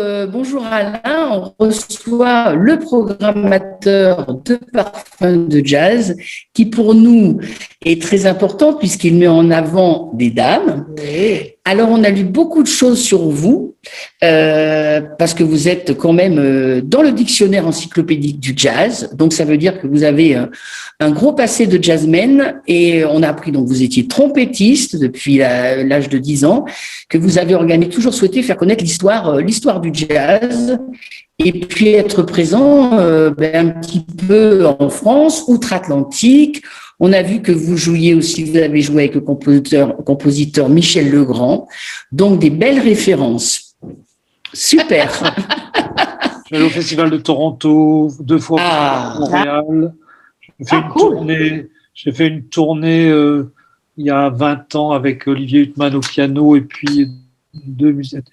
Bonjour Alain, on reçoit le programmateur de parfums de jazz qui pour nous est très important puisqu'il met en avant des dames. Oui. Alors on a lu beaucoup de choses sur vous parce que vous êtes quand même dans le dictionnaire encyclopédique du jazz, donc ça veut dire que vous avez un gros passé de jazzman et on a appris donc vous étiez trompettiste depuis l'âge de 10 ans, que vous avez toujours souhaité faire connaître l'histoire du jazz et puis être présent un petit peu en France, outre-Atlantique. On a vu que vous avez joué avec le compositeur Michel Legrand, donc des belles références. Super. Je suis allé au Festival de Toronto, 2 fois à Montréal. J'ai fait une tournée il y a 20 ans avec Olivier Huttman au piano et puis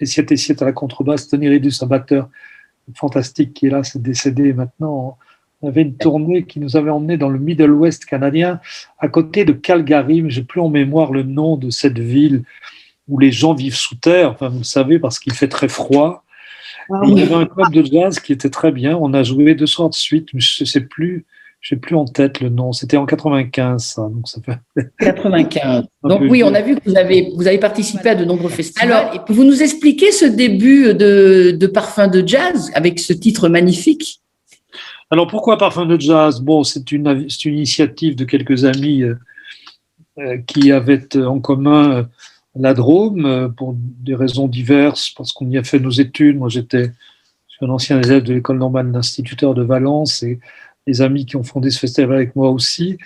Essiette à la contrebasse, Tony Ridus, un batteur fantastique qui est là, c'est décédé maintenant. On avait une tournée qui nous avait emmenés dans le Middle West canadien, à côté de Calgary, mais j'ai plus en mémoire le nom de cette ville où les gens vivent sous terre, enfin vous le savez, parce qu'il fait très froid. Et il y avait un club de jazz qui était très bien. On a joué 2 soirs de suite, mais je sais plus en tête le nom. C'était en 95, ça. Donc ça fait 95. Donc oui, on a vu que vous avez participé à de nombreux festivals. Alors, vous nous expliquez ce début de Parfums de jazz avec ce titre magnifique? Alors pourquoi Parfums de jazz? Bon, c'est une initiative de quelques amis qui avaient en commun la Drôme pour des raisons diverses, parce qu'on y a fait nos études. Moi, je suis un ancien élève de l'école normale d'instituteur de Valence et les amis qui ont fondé ce festival avec moi aussi.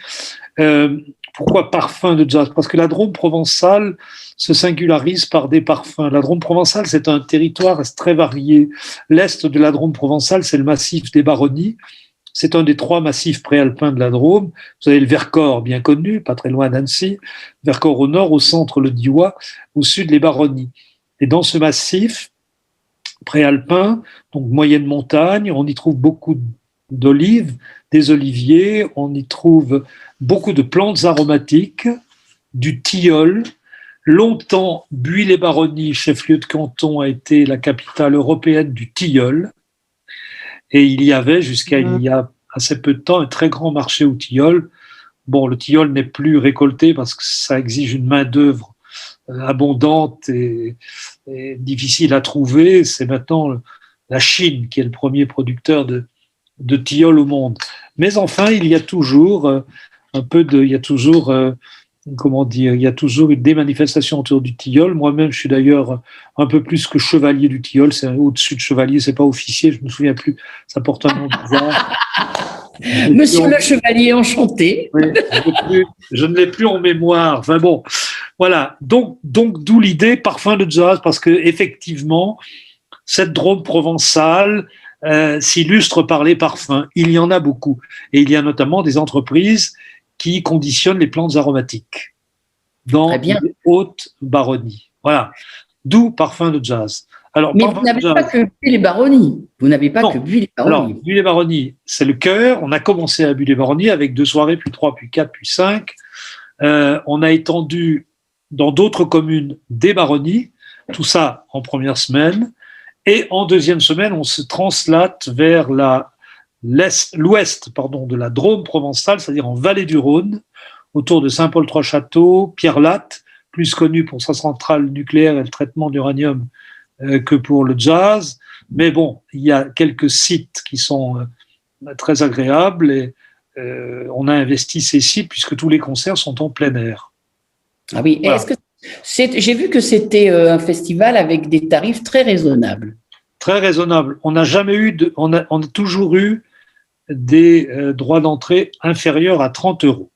Pourquoi Parfums de jazz? Parce que la Drôme provençale se singularise par des parfums. La Drôme provençale, c'est un territoire très varié. L'est de la Drôme provençale, c'est le massif des Baronnies. C'est un des 3 massifs préalpins de la Drôme. Vous avez le Vercors, bien connu, pas très loin d'Annecy. Vercors au nord, au centre le Diois, au sud les Baronnies. Et dans ce massif préalpin, donc moyenne montagne, on y trouve beaucoup d'olives, des oliviers, on y trouve beaucoup de plantes aromatiques, du tilleul. Longtemps, Buis-les-Baronnies, chef-lieu de canton, a été la capitale européenne du tilleul. Et il y avait, jusqu'à il y a assez peu de temps, un très grand marché au tilleul. Bon, le tilleul n'est plus récolté parce que ça exige une main-d'œuvre abondante et difficile à trouver. C'est maintenant la Chine qui est le premier producteur de tilleul au monde. Mais enfin, il y a toujours il y a toujours des manifestations autour du tilleul. Moi-même, je suis d'ailleurs un peu plus que chevalier du tilleul. C'est au-dessus de chevalier, c'est pas officier. Je me souviens plus. Ça porte un nom bizarre. Monsieur le Chevalier, enchanté. Oui, je ne l'ai plus en mémoire. Enfin bon, voilà. Donc d'où l'idée Parfum de jazz, parce que effectivement, cette Drôme provençale s'illustre par les parfums. Il y en a beaucoup, et il y a notamment des entreprises qui conditionnent les plantes aromatiques dans les hautes baronnies. Voilà. D'où Parfum de jazz. Alors, mais vous n'avez pas que Buis les Baronnies. Vous n'avez pas que Buis les Baronnies. Alors, Buis les Baronnies, c'est le cœur. On a commencé à Buis les Baronnies avec 2 soirées, puis 3, puis 4, puis 5. On a étendu dans d'autres communes des baronnies. Tout ça en première semaine. Et en deuxième semaine, on se translate vers l'ouest de la Drôme provençale, c'est-à-dire en vallée du Rhône, autour de Saint-Paul-Trois-Châteaux, Pierre-Latte, plus connu pour sa centrale nucléaire et le traitement d'uranium que pour le jazz. Mais bon, il y a quelques sites qui sont très agréables et on a investi ces sites puisque tous les concerts sont en plein air. Ah oui, voilà. J'ai vu que c'était un festival avec des tarifs très raisonnables. Très raisonnable. On n'a jamais on a toujours eu des droits d'entrée inférieurs à 30 €.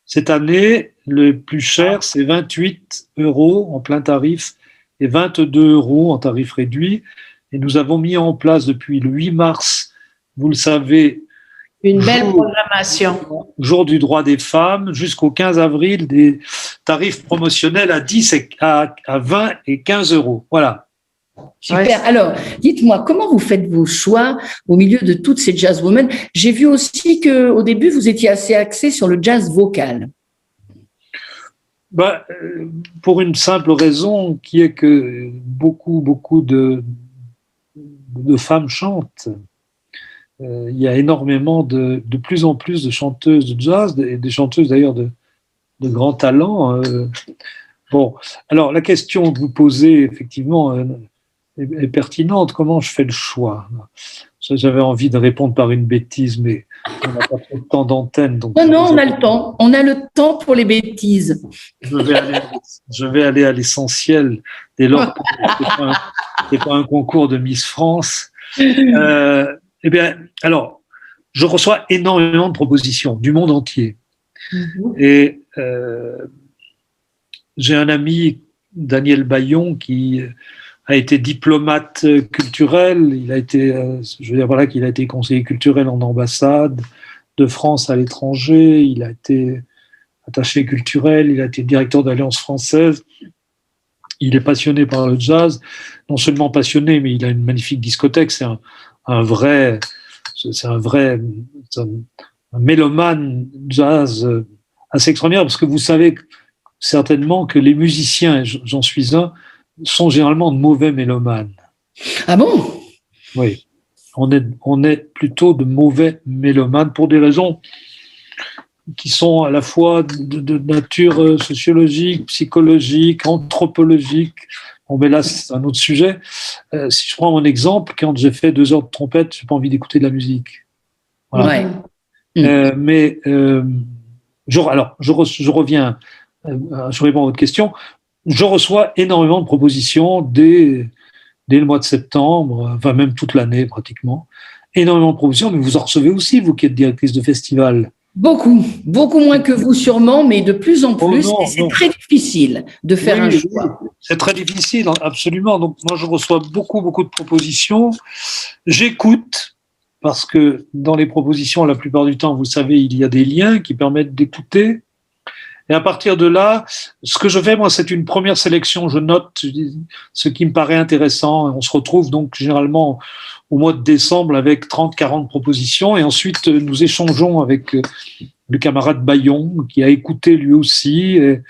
Cette année, le plus cher, c'est 28 € en plein tarif et 22 € en tarif réduit. Et nous avons mis en place depuis le 8 mars, vous le savez, une belle programmation. Jour du droit des femmes, jusqu'au 15 avril, des tarifs promotionnels à 10, à 20 et 15 €. Voilà. Super. Ouais. Alors, dites-moi, comment vous faites vos choix au milieu de toutes ces jazzwomen? J'ai vu aussi qu'au début, vous étiez assez axé sur le jazz vocal. Pour une simple raison qui est que beaucoup de femmes chantent. Il y a énormément de plus en plus de chanteuses de jazz, et des chanteuses d'ailleurs de grand talent. Bon, alors la question que vous posez, effectivement, est pertinente. Comment je fais le choix? J'avais envie de répondre par une bêtise, mais on n'a pas trop de temps d'antenne. Donc Non, on a le temps. On a le temps pour les bêtises. Je vais aller à l'essentiel dès lors que ce n'est pas un concours de Miss France. Eh bien, alors, je reçois énormément de propositions du monde entier. Et j'ai un ami, Daniel Bayon, qui a été diplomate culturel. Il a été, je veux dire, voilà, qu'il a été conseiller culturel en ambassade de France à l'étranger. Il a été attaché culturel. Il a été directeur de l'Alliance française. Il est passionné par le jazz. Non seulement passionné, mais il a une magnifique discothèque. C'est un mélomane jazz assez extraordinaire, parce que vous savez certainement que les musiciens, et j'en suis un, sont généralement de mauvais mélomanes. Ah bon? Oui, on est plutôt de mauvais mélomanes pour des raisons qui sont à la fois de nature sociologique, psychologique, anthropologique. Bon, mais là, c'est un autre sujet. Si je prends mon exemple, quand j'ai fait 2 heures de trompette, j'ai pas envie d'écouter de la musique. Voilà. Ouais. Je reviens, je réponds à votre question. Je reçois énormément de propositions dès le mois de septembre, enfin même toute l'année pratiquement. Énormément de propositions, mais vous en recevez aussi, vous qui êtes directrice de festival. Beaucoup moins que vous sûrement, mais de plus en plus. Et c'est très difficile de faire un choix. C'est très difficile, absolument. Donc moi, je reçois beaucoup de propositions. J'écoute, parce que dans les propositions, la plupart du temps, vous savez, il y a des liens qui permettent d'écouter. Et à partir de là, ce que je fais, moi, c'est une première sélection. Je note ce qui me paraît intéressant. On se retrouve donc généralement au mois de décembre avec 30-40 propositions. Et ensuite, nous échangeons avec le camarade Bayon, qui a écouté lui aussi. Et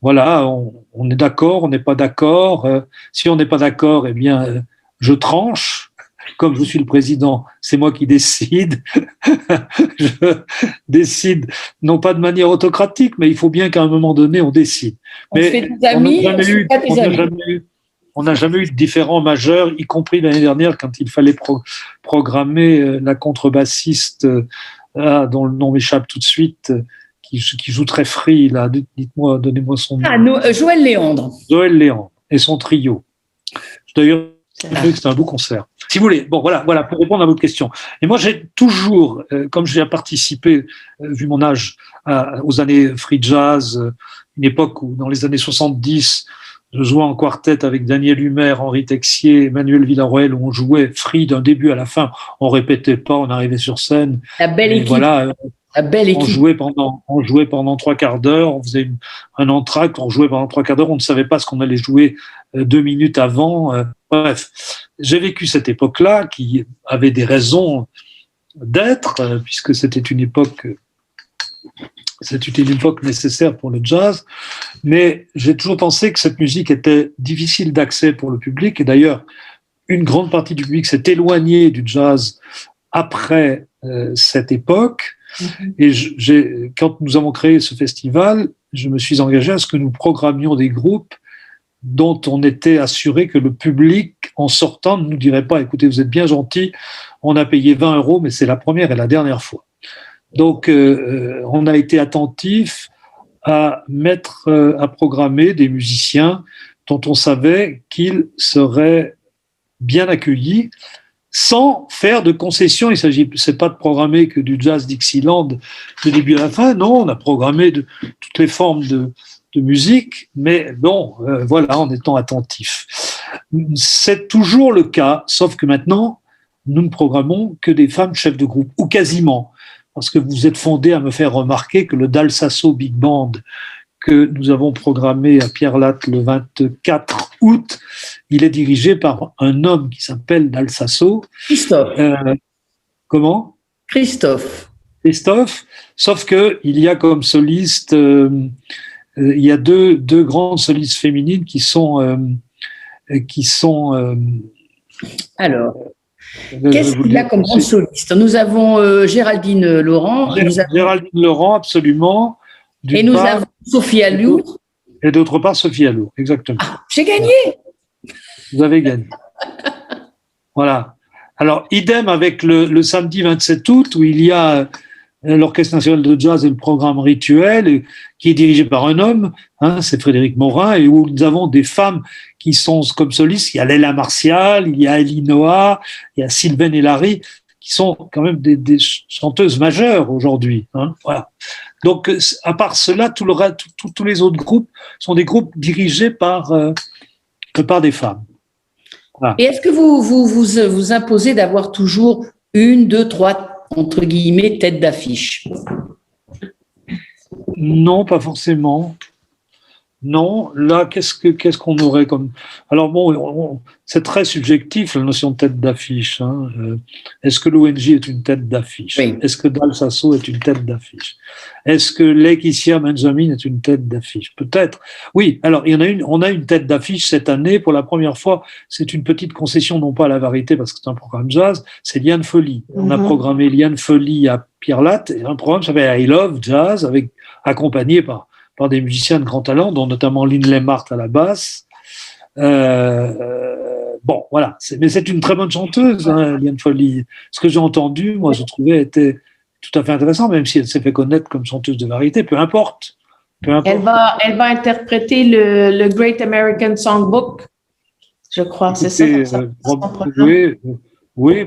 voilà, on est d'accord, on n'est pas d'accord. Si on n'est pas d'accord, eh bien, je tranche. Comme je suis le président, c'est moi qui décide. Je décide, non pas de manière autocratique, mais il faut bien qu'à un moment donné, on décide. Mais on n'a jamais eu de différend majeur, y compris l'année dernière, quand il fallait programmer la contrebassiste, dont le nom m'échappe tout de suite, qui joue très free, là. Dites-moi, donnez-moi son nom. Joël Léandre. Joël Léandre et son trio. D'ailleurs, c'est un beau concert. Si vous voulez, bon, voilà, pour répondre à votre question. Et moi, j'ai toujours, comme j'ai participé, vu mon âge, aux années free jazz, une époque où, dans les années 70, je jouais en quartet avec Daniel Humer, Henri Texier, Emmanuel Villarroel, où on jouait free d'un début à la fin. On répétait pas, on arrivait sur scène. La belle équipe. Voilà. La belle équipe. On jouait pendant 3/4 d'heure, on faisait un entracte, on jouait pendant 3/4 d'heure, on ne savait pas ce qu'on allait jouer 2 minutes avant. Bref, j'ai vécu cette époque-là qui avait des raisons d'être, puisque c'était une époque nécessaire pour le jazz, mais j'ai toujours pensé que cette musique était difficile d'accès pour le public, et d'ailleurs, une grande partie du public s'est éloignée du jazz après cette époque. Et quand nous avons créé ce festival, je me suis engagé à ce que nous programmions des groupes dont on était assuré que le public, en sortant, ne nous dirait pas « Écoutez, vous êtes bien gentils, on a payé 20 €, mais c'est la première et la dernière fois ». Donc, on a été attentif à programmer des musiciens dont on savait qu'ils seraient bien accueillis, sans faire de concessions. C'est pas de programmer que du jazz Dixieland du début à la fin. Non, on a programmé toutes les formes de musique, mais bon, voilà, en étant attentif. C'est toujours le cas, sauf que maintenant, nous ne programmons que des femmes chefs de groupe, ou quasiment, parce que vous êtes fondé à me faire remarquer que le Dalsasso Big Band que nous avons programmé à Pierre-Latte le 24 août, il est dirigé par un homme qui s'appelle Dalsasso. Christophe. Comment ? Christophe, sauf que il y a comme soliste, il y a deux grandes solistes féminines qui sont alors, Qu'est-ce qu'il a comme grande soliste? Nous avons Géraldine Laurent. Géraldine Laurent, absolument. Et nous avons Sophie Allour. Et d'autre part, Sophie Allour, exactement. Ah, j'ai gagné. Vous avez gagné. Voilà. Alors, idem avec le samedi 27 août, où il y a l'Orchestre national de jazz et le programme Rituel, qui est dirigé par un homme, c'est Frédéric Morin, et où nous avons des femmes qui sont comme solistes. Il y a Léla Martial, il y a Elinoa, il y a Sylvaine Hélary, qui sont quand même des chanteuses majeures aujourd'hui. Voilà. Donc, à part cela, tous les autres groupes sont des groupes dirigés par des femmes. Voilà. Et est-ce que vous imposez d'avoir toujours 1, 2, 3, entre guillemets, têtes d'affiche? Non, pas forcément. Non, là, qu'est-ce qu'on aurait comme... Alors bon, c'est très subjectif, la notion de tête d'affiche. Est-ce que l'ONG est une tête d'affiche? Oui. Est-ce que Dal Sasso est une tête d'affiche? Est-ce que Laetitia Benjamin est une tête d'affiche? Peut-être. Oui, alors on a une tête d'affiche cette année, pour la première fois. C'est une petite concession, non pas à la variété, parce que c'est un programme jazz, c'est Liane Folly. On a programmé Liane Folly à Pierre-Latte, et un programme qui s'appelle I Love Jazz, accompagné par des musiciens de grand talent, dont notamment Lynn Lemart à la basse. Bon, voilà. Mais c'est une très bonne chanteuse, Liane Folly. Ce que j'ai entendu, moi, je trouvais était tout à fait intéressant, même si elle s'est fait connaître comme chanteuse de variété. Peu importe. Elle va interpréter le Great American Songbook, je crois. C'est ça. Oui,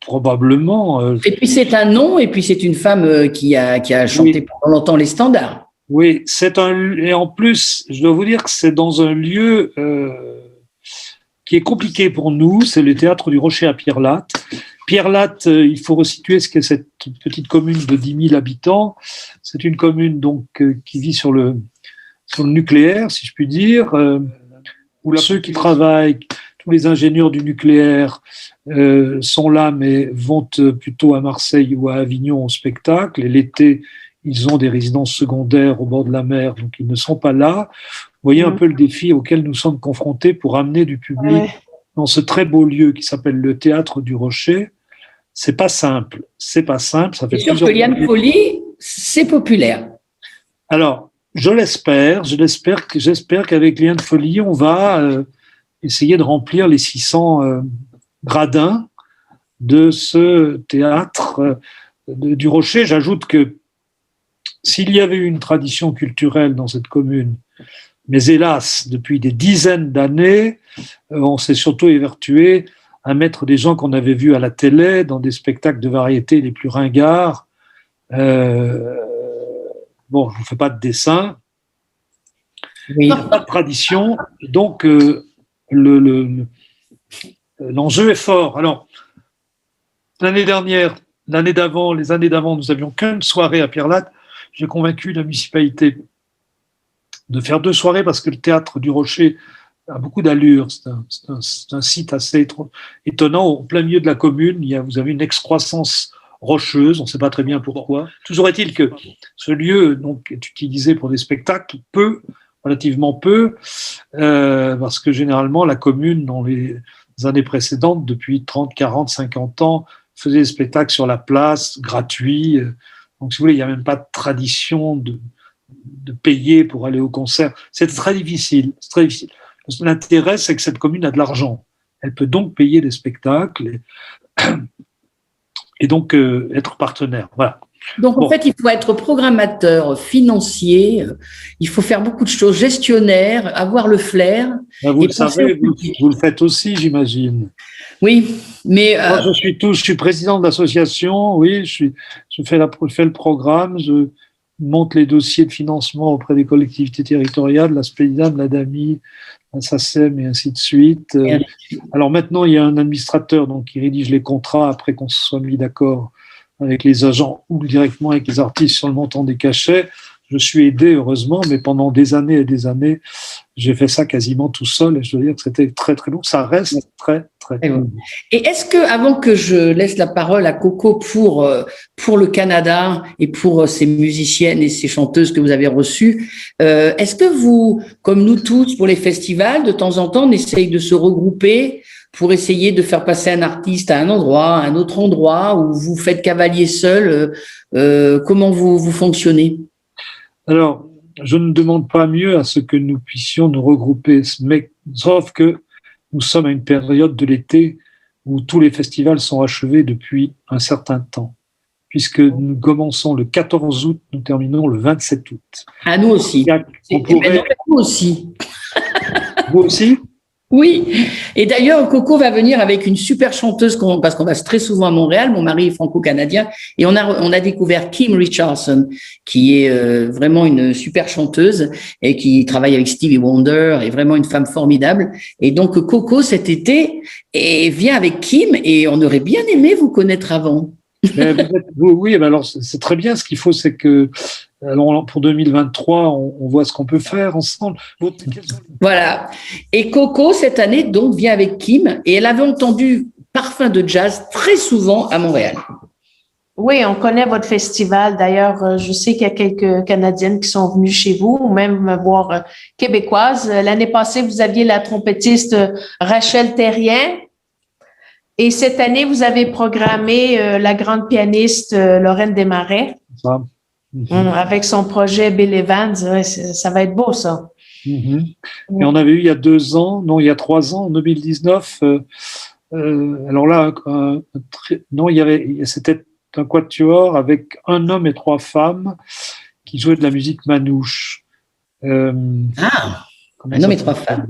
probablement. Et puis c'est un nom, et puis c'est une femme qui a chanté pendant longtemps les standards. Oui, et en plus, je dois vous dire que c'est dans un lieu qui est compliqué pour nous, c'est le Théâtre du Rocher à Pierre-Latte. Pierre-Latte, il faut resituer ce qu'est cette petite commune de 10 000 habitants. C'est une commune donc qui vit sur le nucléaire, si je puis dire, où ceux qui travaillent, tous les ingénieurs du nucléaire sont là, mais vont plutôt à Marseille ou à Avignon au spectacle. Et l'été, ils ont des résidences secondaires au bord de la mer, donc ils ne sont pas là. Vous voyez un peu le défi auquel nous sommes confrontés pour amener du public dans ce très beau lieu qui s'appelle le Théâtre du Rocher. C'est pas simple. Ça fait sûr que Liane Folly, c'est populaire. Alors, j'espère qu'avec Liane Folly, on va essayer de remplir les 600 gradins de ce théâtre du Rocher. J'ajoute que s'il y avait eu une tradition culturelle dans cette commune, mais hélas, depuis des dizaines d'années, on s'est surtout évertué à mettre des gens qu'on avait vus à la télé dans des spectacles de variété les plus ringards. Bon, je ne vous fais pas de dessin. Oui. Pas de tradition. Donc, l'enjeu est fort. Alors, l'année dernière, l'année d'avant, les années d'avant, nous n'avions qu'une soirée à Pierre-Latte. J'ai convaincu la municipalité de faire 2 soirées parce que le Théâtre du Rocher a beaucoup d'allure. C'est un site assez étonnant. Au plein milieu de la commune, vous avez une excroissance rocheuse, on ne sait pas très bien pourquoi. Toujours est-il que ce lieu donc, est utilisé pour des spectacles relativement peu, parce que généralement la commune, dans les années précédentes, depuis 30, 40, 50 ans, faisait des spectacles sur la place, gratuits. Donc, si vous voulez, il n'y a même pas de tradition de payer pour aller au concert. C'est très difficile. L'intérêt, c'est que cette commune a de l'argent. Elle peut donc payer des spectacles et donc être partenaire. Voilà. Donc, en fait, il faut être programmateur, financier, il faut faire beaucoup de choses, gestionnaire, avoir le flair. Vous le savez, vous le faites aussi, j'imagine. Oui, mais… Moi, je suis président de l'association, oui, je fais le programme, je monte les dossiers de financement auprès des collectivités territoriales, la SPEIDAM, la DAMI, la SACEM et ainsi de suite. Alors maintenant, il y a un administrateur donc, qui rédige les contrats après qu'on se soit mis d'accord avec les agents ou directement avec les artistes sur le montant des cachets. Je suis aidé, heureusement, mais pendant des années et des années, j'ai fait ça quasiment tout seul et je dois dire que c'était très, très lourd. Ça reste très, très lourd. Et est-ce que, avant que je laisse la parole à Coco pour le Canada et pour ces musiciennes et ces chanteuses que vous avez reçues, est-ce que vous, comme nous tous, pour les festivals, de temps en temps, on essaye de se regrouper pour essayer de faire passer un artiste à un endroit, à un autre endroit, ou vous faites cavalier seul? Comment vous fonctionnez? Alors, je ne demande pas mieux à ce que nous puissions nous regrouper, mais sauf que nous sommes à une période de l'été où tous les festivals sont achevés depuis un certain temps, puisque nous commençons le 14 août, nous terminons le 27 août. À nous aussi. On pourrait... Nous aussi. Vous aussi? Oui, et d'ailleurs, Coco va venir avec une super chanteuse, parce qu'on va très souvent à Montréal, mon mari est franco-canadien, et on a découvert Kim Richardson, qui est vraiment une super chanteuse, et qui travaille avec Stevie Wonder, et vraiment une femme formidable. Et donc, Coco, cet été, vient avec Kim, et on aurait bien aimé vous connaître avant. Oui, alors c'est très bien. Ce qu'il faut, c'est que alors, pour 2023, on voit ce qu'on peut faire ensemble. Voilà. Et Coco, cette année, donc, vient avec Kim, et elle avait entendu Parfum de Jazz très souvent à Montréal. Oui, on connaît votre festival. D'ailleurs, je sais qu'il y a quelques Canadiennes qui sont venues chez vous, ou même voire québécoises. L'année passée, vous aviez la trompettiste Rachel Terrien. Et cette année, vous avez programmé la grande pianiste Lorraine Desmarais. Ça. Avec son projet Bill Evans. Ça va être beau, ça. Et on avait eu il y a 2 ans, non, il y a 3 ans, en 2019. Alors là, non, c'était un quatuor avec un homme et 3 femmes qui jouaient de la musique manouche. Un homme et 3 femmes.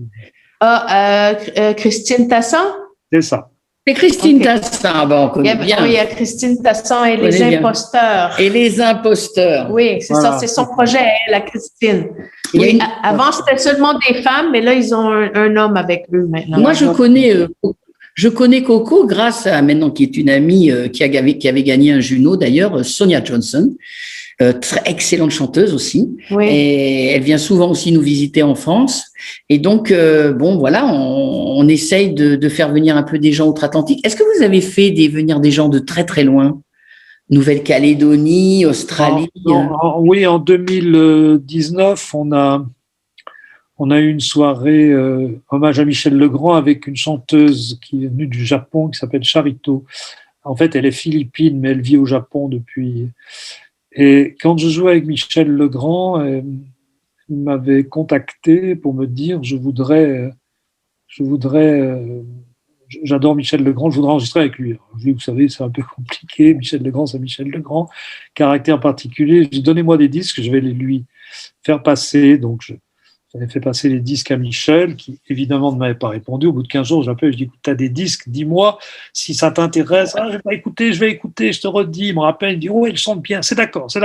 Christine Tassan? C'est ça. C'est Christine Tassin, on connaît bien. Oui, il y a Christine Tassin et les imposteurs. Et les imposteurs. Oui, c'est ça, c'est son projet, la Christine. Oui, avant, c'était seulement des femmes, mais là, ils ont un homme avec eux maintenant. Moi, je connais Coco grâce à, maintenant, qui est une amie qui avait gagné un Juno, d'ailleurs, Sonia Johnson. Très excellente chanteuse aussi. Oui. Et elle vient souvent aussi nous visiter en France. Et donc, bon, voilà, on essaye de faire venir un peu des gens outre-Atlantique. Est-ce que vous avez fait venir des gens de très, très loin? Nouvelle-Calédonie, Australie? Oui, en 2019, on a eu une soirée hommage à Michel Legrand avec une chanteuse qui est venue du Japon, qui s'appelle Charito. En fait, elle est philippine, mais elle vit au Japon depuis... Et quand je jouais avec Michel Legrand, il m'avait contacté pour me dire j'adore Michel Legrand, je voudrais enregistrer avec lui. Alors, je lui ai dit, vous savez, c'est un peu compliqué. Michel Legrand, c'est Michel Legrand. Caractère particulier. Je lui ai dit, donnez-moi des disques, je vais les lui faire passer. Donc, j'avais fait passer les disques à Michel, qui évidemment ne m'avait pas répondu. Au bout de 15 jours, j'appelle, je dis, écoute, tu as des disques, dis-moi si ça t'intéresse. Ah, je vais écouter, je te redis. Il me rappelle, il dit, oh, ils chantent bien, c'est d'accord. Je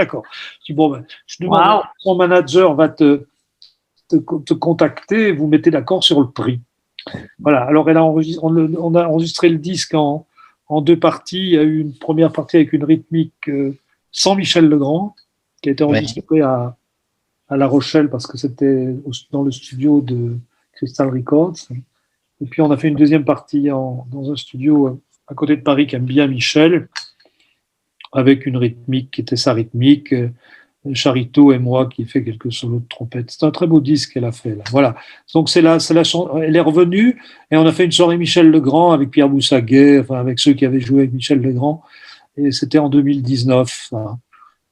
dis, bon, je demande, son manager va te contacter, vous mettez d'accord sur le prix. Voilà, alors on a enregistré le disque en 2 parties. Il y a eu une première partie avec une rythmique sans Michel Legrand, qui a été enregistrée à La Rochelle parce que c'était dans le studio de Crystal Records. Et puis on a fait une deuxième partie dans un studio à côté de Paris qui aime bien Michel, avec une rythmique qui était sa rythmique. Charito et moi qui fait quelques solos de trompette. C'est un très beau disque qu'elle a fait là. Voilà. Donc elle est revenue et on a fait une soirée Michel Legrand avec Pierre Boussaguet, enfin avec ceux qui avaient joué avec Michel Legrand. Et c'était en 2019. Hein.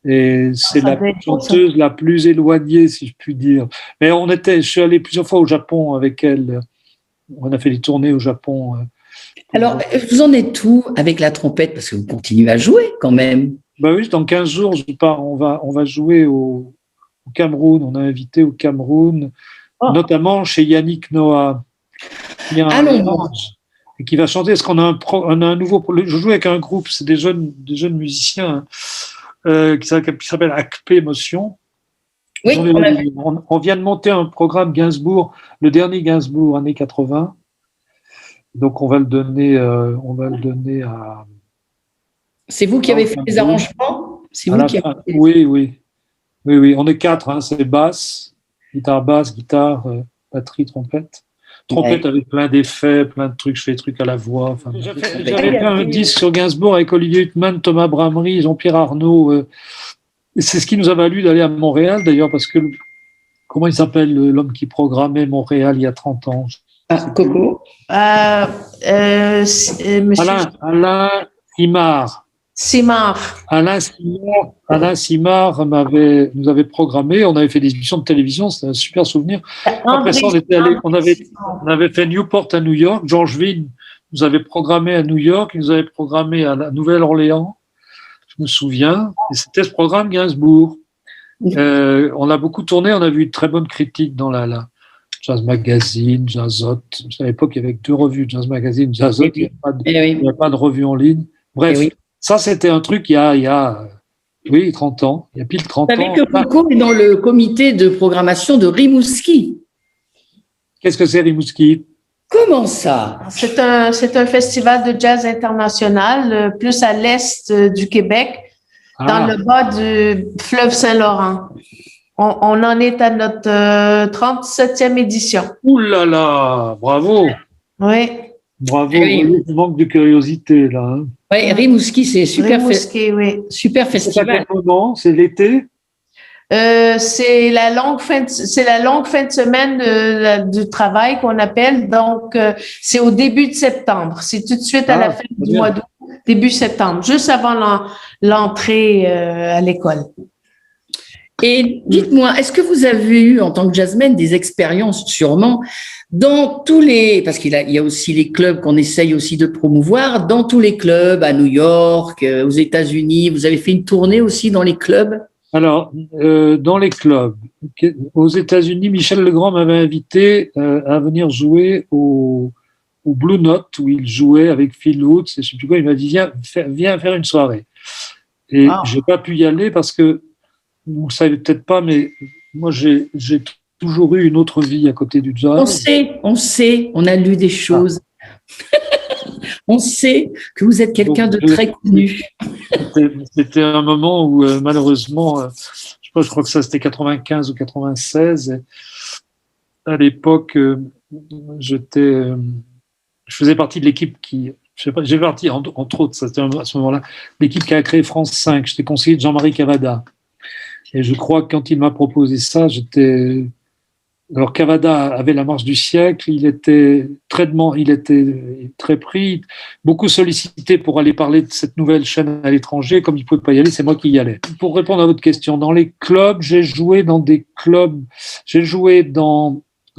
Et c'est la chanteuse la plus éloignée, si je puis dire. Mais je suis allé plusieurs fois au Japon avec elle. On a fait des tournées au Japon. Alors, vous en êtes où avec la trompette? Parce que vous continuez à jouer quand même. Ben oui, dans 15 jours, on va jouer au Cameroun. On a invité au Cameroun, notamment chez Yannick Noah, qui et qui va chanter. Est-ce qu'on a un nouveau... Je joue avec un groupe, c'est des jeunes musiciens qui s'appelle Acp Emotion. Oui, on vient de monter un programme Gainsbourg, le dernier Gainsbourg, années 80. Donc on va le donner à... C'est vous qui avez fait les arrangements? Oui. On est 4. Hein. C'est basse, guitare, batterie, trompette. Trompette avec plein d'effets, plein de trucs. Je fais des trucs à la voix. Enfin, j'avais fait un disque sur Gainsbourg avec Olivier Huttman, Thomas Bramery, Jean-Pierre Arnaud. C'est ce qui nous a valu d'aller à Montréal, d'ailleurs, parce que comment il s'appelle l'homme qui programmait Montréal il y a 30 ans? Ah, Coco. Monsieur Alain Simard. Simard. Alain Simard nous avait programmé, on avait fait des émissions de télévision, c'était un super souvenir. Après ça, on avait fait Newport à New York. George Will nous avait programmé à New York, il nous avait programmé à la Nouvelle-Orléans, je me souviens, et c'était ce programme Gainsbourg. On a beaucoup tourné, on a vu de très bonnes critiques dans la Jazz Magazine, Jazzot. À l'époque, il y avait que 2 revues, Jazz Magazine, Jazzot, il n'y avait pas de revue en ligne. Bref, ça, c'était un truc il y a 30 ans, il y a pile 30 ans. Vous savez que Coco est dans le comité de programmation de Rimouski. Qu'est-ce que c'est Rimouski? Comment ça? C'est un festival de jazz international, plus à l'est du Québec, dans le bas du fleuve Saint-Laurent. On en est à notre 37e édition. Ouh là là, bravo! Oui. Bravo, il manque de curiosité là. Hein. Oui, Rimouski, c'est super, super festival. C'est à quel moment? C'est l'été? C'est la longue fin de semaine du travail qu'on appelle. Donc, c'est au début de septembre. C'est tout de suite à la fin du mois d'août, début septembre, juste avant l'entrée à l'école. Et dites-moi, est-ce que vous avez eu, en tant que jazzman, des expériences sûrement dans tous les, parce qu'il y a aussi les clubs qu'on essaye aussi de promouvoir, dans tous les clubs, à New York, aux États-Unis, vous avez fait une tournée aussi dans les clubs? Alors, dans les clubs, aux États-Unis, Michel Legrand m'avait invité à venir jouer au Blue Note, où il jouait avec Phil Woods, et je sais plus quoi, il m'a dit, viens faire une soirée. Et j'ai pas pu y aller parce que, vous le savez peut-être pas, mais moi, j'ai toujours eu une autre vie à côté du jazz. On sait, on a lu des choses. On sait que vous êtes quelqu'un de très connu. C'était un moment où, malheureusement, je crois que ça c'était 95 ou 96. Et à l'époque, je faisais partie de l'équipe qui, je sais pas, j'ai parti entre autres, c'était à ce moment-là, l'équipe qui a créé France 5. J'étais conseiller de Jean-Marie Cavada. Et je crois que quand il m'a proposé ça, alors Cavada avait la marche du siècle, il était très pris, beaucoup sollicité pour aller parler de cette nouvelle chaîne à l'étranger. Comme il ne pouvait pas y aller, c'est moi qui y allais. Pour répondre à votre question, dans les clubs, j'ai joué dans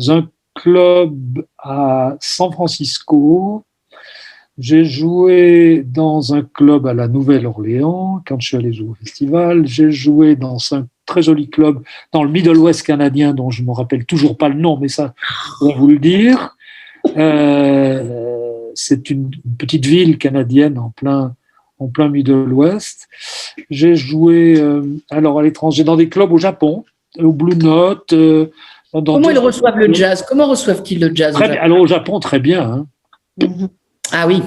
un club à San Francisco, j'ai joué dans un club à la Nouvelle-Orléans quand je suis allé jouer au festival. J'ai joué dans un très joli club dans le Middle West canadien dont je ne me rappelle toujours pas le nom, mais ça, on va vous le dire. C'est une petite ville canadienne en plein Middle West. J'ai joué alors à l'étranger dans des clubs au Japon, au Blue Note. Comment ils reçoivent le jazz? Comment reçoivent-ils le jazz? Alors au Japon, très bien. Hein. Mm-hmm. Ah oui,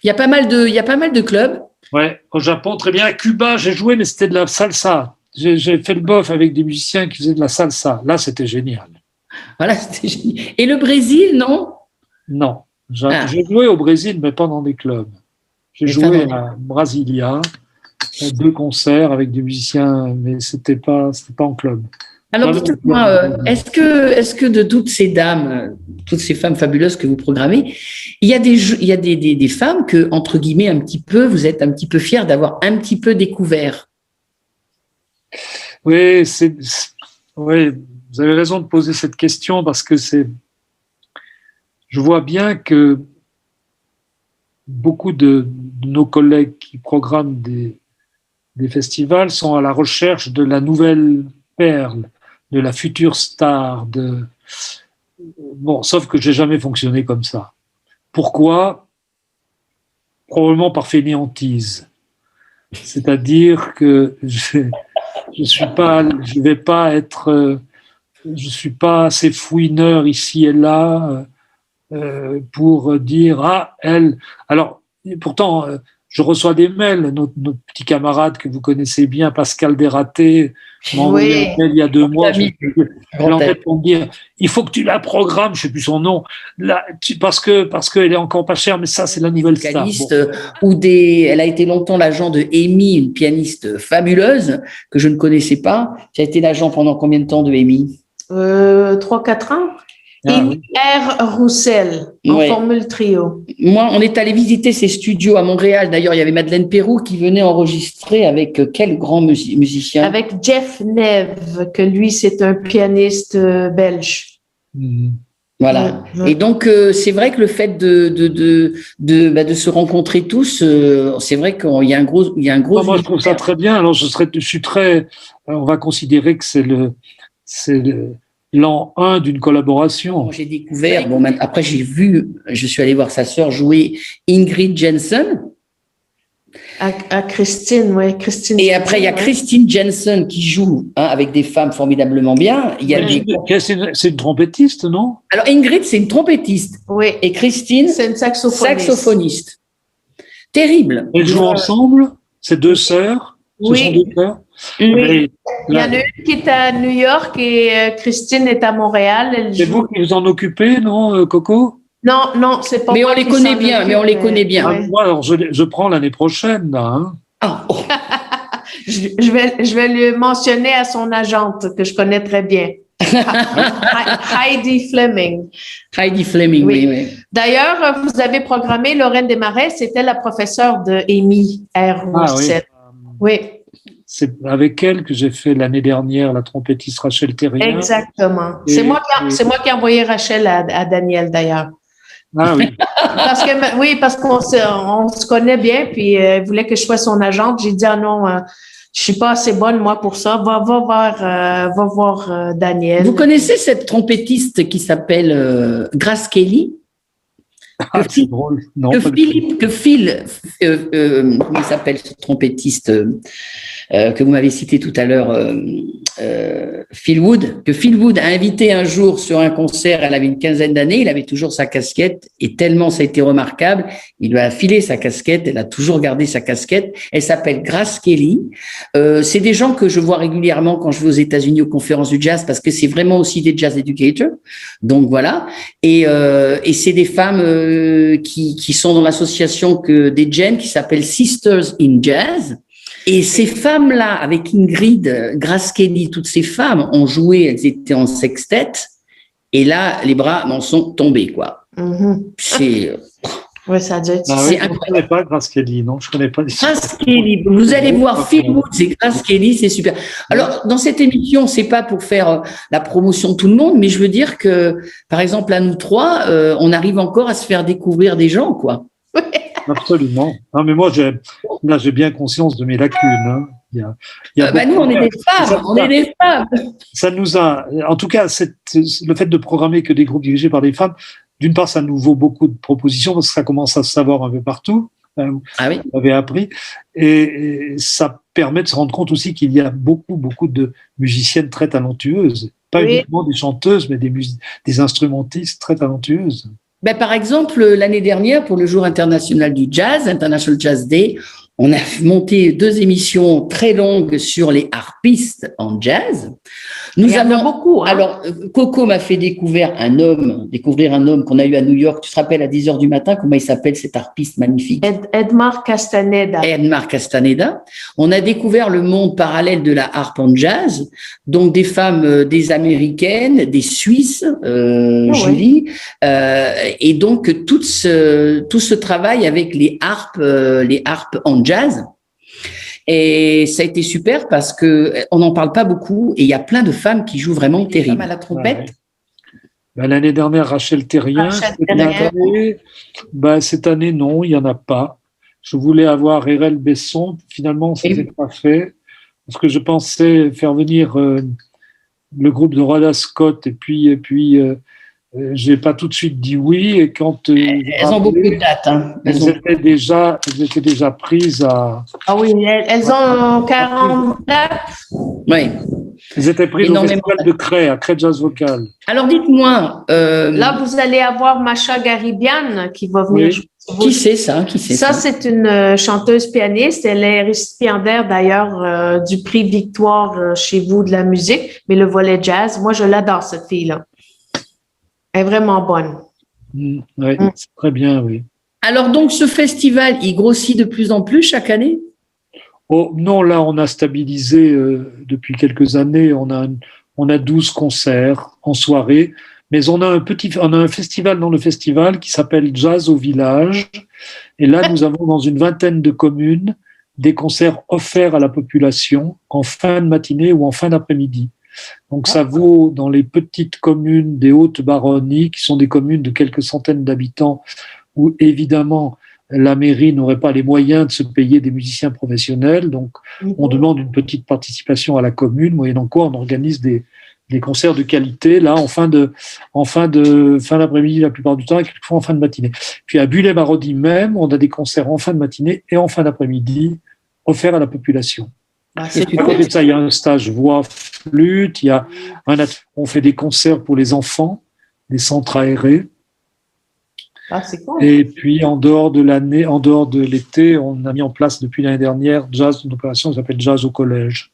il y a pas mal de clubs. Ouais, au Japon, très bien. À Cuba, j'ai joué, mais c'était de la salsa. J'ai fait le bof avec des musiciens qui faisaient de la salsa. Là, c'était génial. Voilà, c'était génial. Et le Brésil, non? Non. J'ai joué au Brésil, mais pas dans des clubs. J'ai joué à Brasilia, 2 concerts avec des musiciens, mais c'était pas en club. Alors, dites-moi, est-ce que de toutes ces dames, toutes ces femmes fabuleuses que vous programmez, il y a des femmes que, entre guillemets, vous êtes un petit peu fiers d'avoir un petit peu découvert? Oui, vous avez raison de poser cette question parce que je vois bien que beaucoup de nos collègues qui programment des festivals sont à la recherche de la nouvelle perle, de la future star. Sauf que j'ai jamais fonctionné comme ça. Pourquoi? Probablement par fainéantise. C'est-à-dire que je suis pas assez fouineur ici et là pour dire elle. Alors pourtant je reçois des mails. Notre petit camarade que vous connaissez bien, Pascal Desraté, m'a envoyé un mail il y a 2 mois. Elle en fait pour me dire il faut que tu la programmes, je sais plus son nom, là, parce qu'elle est encore pas chère, mais ça c'est la nouvelle star. Elle a été longtemps l'agent de Amy, une pianiste fabuleuse que je ne connaissais pas. Tu as été l'agent pendant combien de temps de Amy? 3-4 ans. Amy R. Roussel, en formule trio. Moi, on est allé visiter ses studios à Montréal. D'ailleurs, il y avait Madeleine Peyroux qui venait enregistrer avec quel grand musicien? Avec Jeff Neve, que lui, c'est un pianiste belge. Voilà. Et donc, c'est vrai que le fait de se rencontrer tous, c'est vrai qu'il y a un gros. Moi, je trouve ça très bien. Alors, on va considérer que c'est l'an 1 d'une collaboration. J'ai découvert, après je suis allé voir sa sœur jouer Ingrid Jensen. À Christine, oui. Christine. Et après, il y a Christine Jensen qui joue avec des femmes formidablement bien. C'est une trompettiste, non? Alors, Ingrid, c'est une trompettiste. Oui. Et Christine, c'est une saxophoniste. Terrible. Elles jouent ensemble, ces deux sœurs? Oui. Ce sont deux sœurs? Oui. Il y en a une qui est à New York et Christine est à Montréal. C'est vous qui vous en occupez, non, Coco? Non, c'est pas mais moi on les connaît bien, mais on les connaît bien. Moi, alors, je prends l'année prochaine, là. Hein. Je vais le mentionner à son agente, que je connais très bien. Heidi Fleming. Heidi Fleming, oui. D'ailleurs, vous avez programmé Lorraine Desmarais, c'était la professeure de Amy R. Roussel. Oui. C'est avec elle que j'ai fait l'année dernière la trompettiste Rachel Terrien. Exactement. C'est moi qui ai envoyé Rachel à Daniel, d'ailleurs. Ah oui. parce qu'on se connaît bien, puis elle voulait que je sois son agente. J'ai dit, non, je suis pas assez bonne, moi, pour ça. Va voir Daniel. Vous connaissez cette trompettiste qui s'appelle Grace Kelly? C'est drôle. Non, comment il s'appelle ce trompettiste que vous m'avez cité tout à l'heure, Phil Wood, que Phil Wood a invité un jour sur un concert, elle avait une quinzaine d'années, il avait toujours sa casquette, et tellement ça a été remarquable, il lui a filé sa casquette, elle a toujours gardé sa casquette, elle s'appelle Grace Kelly. C'est des gens que je vois régulièrement quand je vais aux États-Unis aux conférences du jazz, parce que c'est vraiment aussi des jazz educators, donc voilà, et c'est des femmes qui sont dans l'association des Jen qui s'appelle Sisters in Jazz. Et ces femmes-là, avec Ingrid, Grace Kelly, toutes ces femmes ont joué, elles étaient en sextet, et là, les bras m'en sont tombés, quoi. C'est... Oui, ça a dû être... Je ne connais pas Grace Kelly, non, je ne connais pas. Grace Kelly, vous allez voir Phil Woods et Grace Kelly, c'est super. Alors, dans cette émission, c'est pas pour faire la promotion de tout le monde, mais je veux dire que, par exemple, à nous trois, on arrive encore à se faire découvrir des gens, quoi. Absolument. Non, mais moi, j'ai bien conscience de mes lacunes. Hein. Nous, on est des femmes. Ça nous a, en tout cas, le fait de programmer que des groupes dirigés par des femmes, d'une part, ça nous vaut beaucoup de propositions parce que ça commence à se savoir un peu partout. Vous avez appris. Et ça permet de se rendre compte aussi qu'il y a beaucoup de musiciennes très talentueuses. Pas uniquement des chanteuses, mais des instrumentistes très talentueuses. Par exemple, l'année dernière, pour le Jour international du jazz, International Jazz Day, on a monté 2 émissions très longues sur les harpistes en jazz. Nous avons beaucoup. Hein. Alors, Coco m'a fait découvrir un homme qu'on a eu à New York. Tu te rappelles à 10h du matin, comment il s'appelle cet harpiste magnifique? Edmar Castaneda. Edmar Castaneda. On a découvert le monde parallèle de la harpe en jazz. Donc, des femmes, des Américaines, des Suisses, Julie. Et donc, tout ce travail avec les harpes en jazz. Et ça a été super parce que on n'en parle pas beaucoup et il y a plein de femmes qui jouent vraiment terrible. À la trompette. L'année dernière, Rachel Terrien. Cette année, non, il n'y en a pas. Je voulais avoir Erel Besson. Finalement, ça s'est pas fait parce que je pensais faire venir le groupe de Rhoda Scott et puis j'ai pas tout de suite dit oui et quand elles ont beaucoup de dates. Hein. Elles étaient déjà prises à. Ah oui, elles ont 40 dates. Oui. Elles étaient prises au festival de Cray, à Cray Jazz Vocal. Alors dites-moi. Là, vous allez avoir Masha Garibian qui va venir. Oui. Qui c'est ça? Ça, c'est une chanteuse pianiste. Elle est récipiendaire d'ailleurs du prix Victoire chez vous de la musique, mais le volet jazz. Moi, je l'adore cette fille-là. Elle est vraiment bonne. Oui, c'est très bien, oui. Alors donc, ce festival, il grossit de plus en plus chaque année? Non, là, on a stabilisé depuis quelques années. On a 12 concerts en soirée, Mais on a un festival dans le festival qui s'appelle Jazz au village. Et là, nous avons dans une vingtaine de communes des concerts offerts à la population en fin de matinée ou en fin d'après-midi. Donc ça vaut dans les petites communes des Hautes-Baronnies, qui sont des communes de quelques centaines d'habitants, où évidemment la mairie n'aurait pas les moyens de se payer des musiciens professionnels. Donc on demande une petite participation à la commune, moyennant quoi on organise des concerts de qualité, là, en fin d'après-midi la plupart du temps, et quelquefois en fin de matinée. Puis à Bulle-et-Baronnie même, on a des concerts en fin de matinée et en fin d'après-midi offerts à la population. À côté de ça, il y a un stage voix-flûte, on fait des concerts pour les enfants, des centres aérés. C'est cool. Et puis, en dehors de l'été, on a mis en place depuis l'année dernière une opération qui s'appelle Jazz au collège,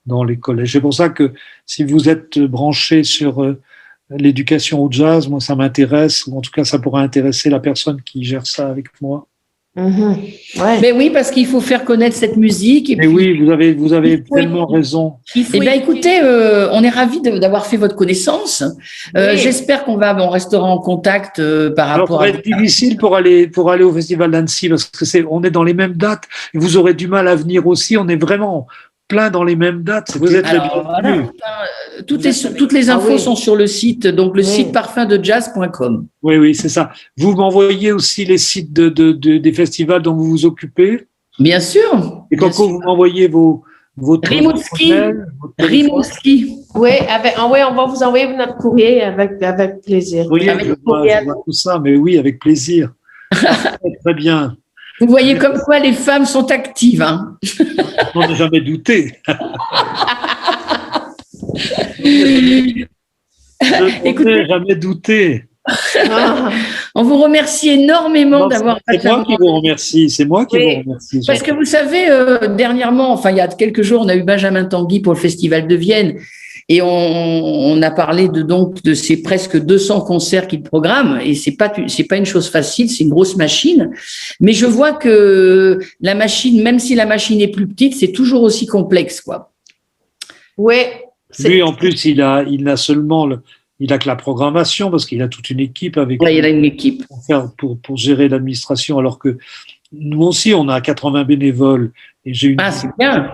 dans les collèges. C'est pour ça que si vous êtes branché sur l'éducation au jazz, moi, ça m'intéresse, ou en tout cas, ça pourrait intéresser la personne qui gère ça avec moi. Ouais. Mais oui, parce qu'il faut faire connaître cette musique. Et puis, oui, vous avez tellement raison. Eh bien, écoutez, on est ravis d'avoir fait votre connaissance. J'espère qu'on restera en contact par rapport à. Ça va être difficile pour aller au Festival d'Annecy parce que on est dans les mêmes dates. Et vous aurez du mal à venir aussi. On est vraiment plein dans les mêmes dates. Vous êtes toutes les infos sont sur le site, donc le site parfumdejazz.com. Oui, c'est ça. Vous m'envoyez aussi les sites des festivals dont vous vous occupez. Bien sûr. Et quand vous m'envoyez votre Rimouski. Oui, on va vous envoyer notre courrier avec plaisir. Oui, je vois tout ça, mais oui, avec plaisir. Très bien. Vous voyez comme quoi les femmes sont actives. Hein. On n'a jamais douté. Écoutez, jamais douté. On vous remercie énormément d'avoir passé. C'est moi qui vous remercie. C'est moi qui vous remercie. Parce que vous savez, dernièrement, il y a quelques jours, on a eu Benjamin Tanguy pour le Festival de Vienne. Et on a parlé de ces presque 200 concerts qu'il programme, et c'est pas une chose facile, c'est une grosse machine. Mais je vois que la machine, même si la machine est plus petite, c'est toujours aussi complexe, quoi. Ouais. Lui, en plus, il a que la programmation parce qu'il a toute une équipe avec. Là, il a une équipe pour gérer l'administration, alors que nous aussi, on a 80 bénévoles et j'ai c'est bien.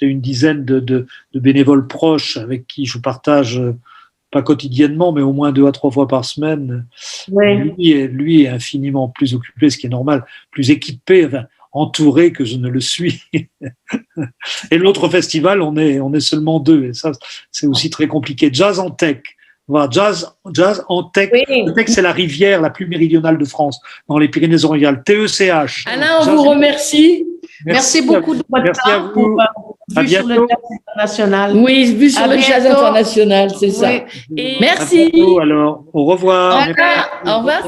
J'ai une dizaine de bénévoles proches avec qui je partage, pas quotidiennement, mais au moins 2 à 3 fois par semaine. Ouais. Lui est infiniment plus occupé, ce qui est normal, plus équipé, entouré que je ne le suis. Et l'autre festival, on est seulement 2. Et ça, c'est aussi très compliqué. Jazz en Tech. Voilà, jazz en Tech. Oui. Le Tech, c'est la rivière la plus méridionale de France, dans les Pyrénées-Orientales. TECH. Alain, on vous remercie. Merci beaucoup de votre temps pour Vue sur le jazz international. Oui, Vue sur le jazz international, c'est ça. Oui. Et merci. Alors, au revoir. Au revoir.